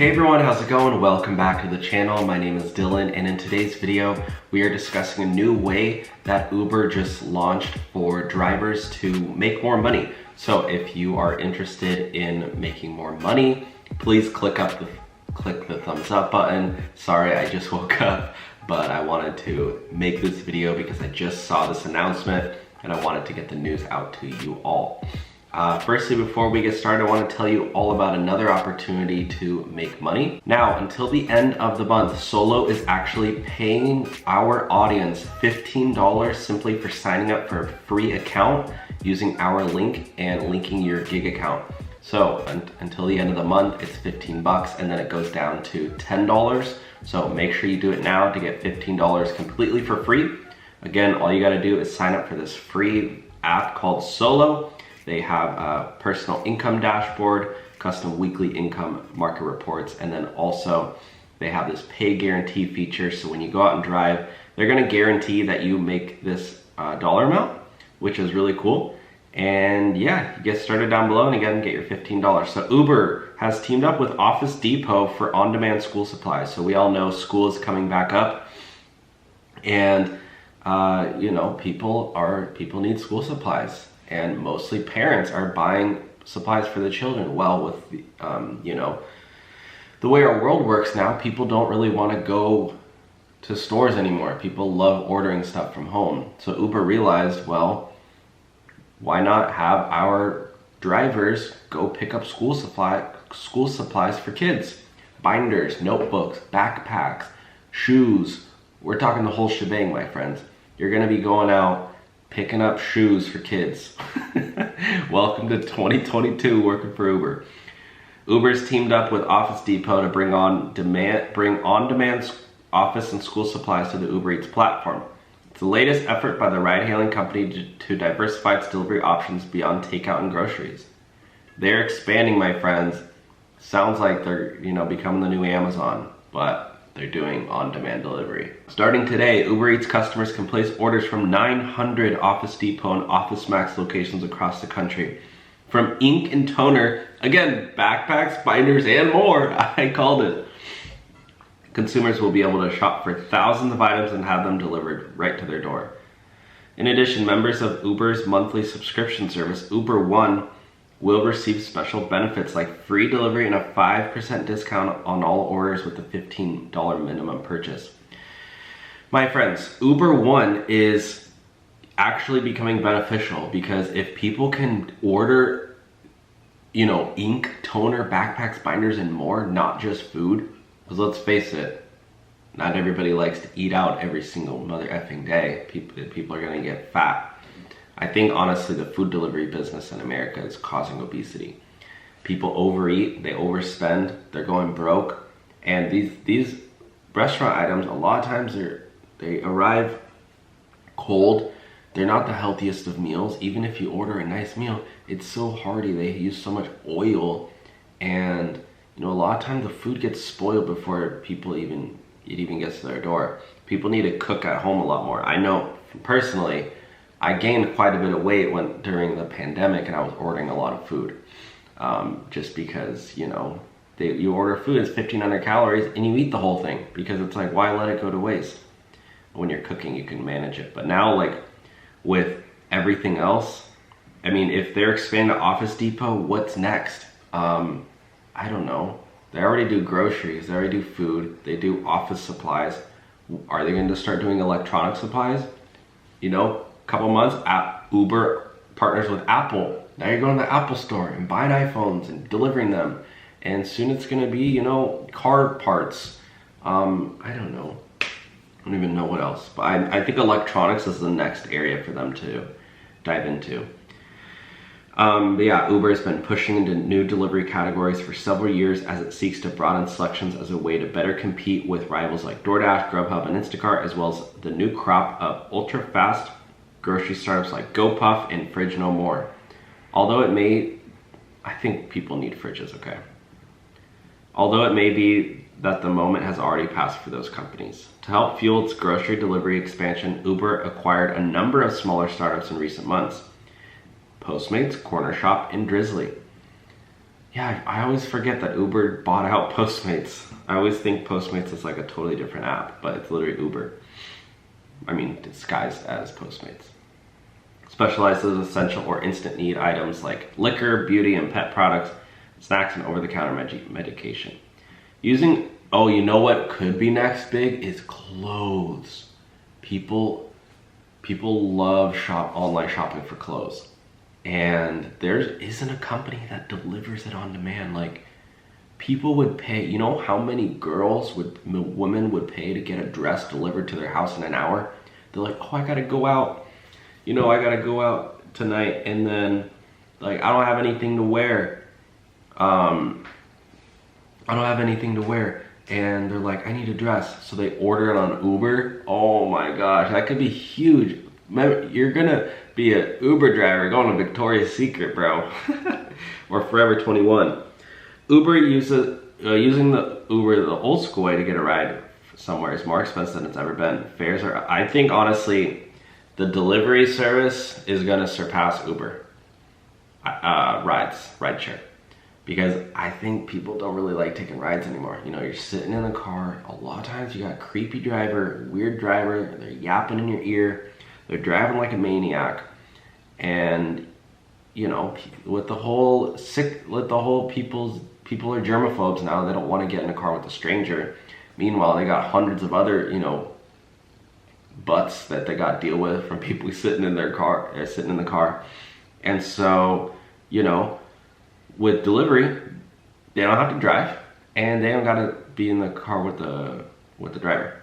Hey everyone, how's it going? Welcome back to the channel. My name is Dylan, and in today's video, we are discussing a new way that Uber just launched for drivers to make more money. So if you are interested in making more money, please click the thumbs up button. Sorry, I just woke up, but I wanted to make this video because I just saw this announcement and I wanted to get the news out to you all. Firstly, before we get started, I want to tell you all about another opportunity to make money. Now, until the end of the month, Solo is actually paying our audience $15 simply for signing up for a free account using our link and linking your gig account. So until the end of the month, it's 15 bucks and then it goes down to $10. So make sure you do it now to get $15 completely for free. Again, all you got to do is sign up for this free app called Solo. They have a personal income dashboard, custom weekly income market reports, and then also they have this pay guarantee feature. So when you go out and drive, they're gonna guarantee that you make this dollar amount, which is really cool. And yeah, you get started down below and again, get your $15. So Uber has teamed up with Office Depot for on-demand school supplies. So we all know school is coming back up and you know, people need school supplies. And mostly parents are buying supplies for the children. Well, with the, you know, the way our world works now, people don't really want to go to stores anymore. People love ordering stuff from home. So Uber realized, well, why not have our drivers go pick up school supplies for kids? Binders, notebooks, backpacks, shoes. We're talking the whole shebang, my friends. You're gonna be going out picking up shoes for kids. Welcome to 2022 working for Uber. Uber's teamed up with Office Depot to bring on-demand office and school supplies to the Uber Eats platform. It's the latest effort by the ride-hailing company to diversify its delivery options beyond takeout and groceries. They're expanding, my friends. Sounds like they're, you know, becoming the new Amazon, but they're doing on-demand delivery. Starting today, Uber Eats customers can place orders from 900 Office Depot and Office Max locations across the country. From ink and toner, again, backpacks, binders, and more, I called it. Consumers will be able to shop for thousands of items and have them delivered right to their door. In addition, members of Uber's monthly subscription service, Uber One, will receive special benefits like free delivery and a 5% discount on all orders with a $15 minimum purchase. My friends, Uber One is actually becoming beneficial because if people can order, you know, ink, toner, backpacks, binders, and more, not just food, because let's face it, not everybody likes to eat out every single mother effing day. People are gonna get fat. I think honestly the food delivery business in America is causing obesity. People overeat, they overspend, they're going broke, and these restaurant items, a lot of times they arrive cold. They're not the healthiest of meals. Even if you order a nice meal, it's so hearty. They use so much oil, and you know, a lot of times the food gets spoiled before it even gets to their door. People need to cook at home a lot more. I know personally, I gained quite a bit of weight during the pandemic, and I was ordering a lot of food. Just because, you know, you order food, it's 1,500 calories, and you eat the whole thing because it's like, why let it go to waste? When you're cooking, you can manage it. But now, like, with everything else, I mean, if they're expanding to Office Depot, what's next? I don't know. They already do groceries, they already do food, they do office supplies. Are they going to start doing electronic supplies? You know, couple months, Uber partners with Apple. Now you're going to the Apple store and buying iPhones and delivering them. And soon it's going to be, you know, car parts. I don't know. I don't even know what else. But I think electronics is the next area for them to dive into. But yeah, Uber has been pushing into new delivery categories for several years as it seeks to broaden selections as a way to better compete with rivals like DoorDash, Grubhub, and Instacart, as well as the new crop of ultra-fast grocery startups like GoPuff and Fridge No More. Although I think people need fridges, okay? Although it may be that the moment has already passed for those companies. To help fuel its grocery delivery expansion, Uber acquired a number of smaller startups in recent months. Postmates, Corner Shop, and Drizzly. Yeah, I always forget that Uber bought out Postmates. I always think Postmates is like a totally different app, but it's literally Uber. I mean, disguised as Postmates. Specializes in essential or instant need items like liquor, beauty and pet products, snacks, and over-the-counter medication. Oh, you know what could be next big is clothes. People love online shopping for clothes. And there isn't a company that delivers it on demand. Like, people would pay, you know how many women would pay to get a dress delivered to their house in an hour? They're like, oh, I gotta go out tonight, and then like I don't have anything to wear. And they're like, I need a dress. So they order it on Uber. Oh my gosh, that could be huge. You're gonna be an Uber driver going to Victoria's Secret, bro. Or Forever 21. Uber using the Uber the old school way to get a ride somewhere is more expensive than it's ever been. Fares are, I think honestly, the delivery service is gonna surpass Uber rideshare. Because I think people don't really like taking rides anymore. You know, you're sitting in the car, a lot of times you got a creepy driver, weird driver, they're yapping in your ear, they're driving like a maniac, and you know, with the whole people are germaphobes now, they don't want to get in a car with a stranger. Meanwhile, they got hundreds of other, you know, butts that they got to deal with from people sitting in their car, sitting in the car. And so, you know, with delivery, they don't have to drive, and they don't got to be in the car with the driver.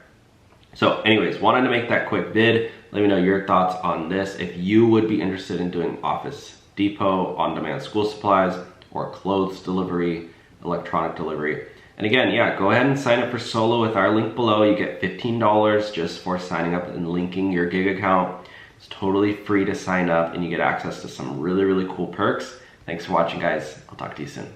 So anyways, wanted to make that quick vid. Let me know your thoughts on this. If you would be interested in doing Office Depot, on-demand school supplies, or clothes delivery, electronic delivery. And again, yeah, go ahead and sign up for Solo with our link below. You get $15 just for signing up and linking your gig account. It's totally free to sign up, and you get access to some really, really cool perks. Thanks for watching, guys. I'll talk to you soon.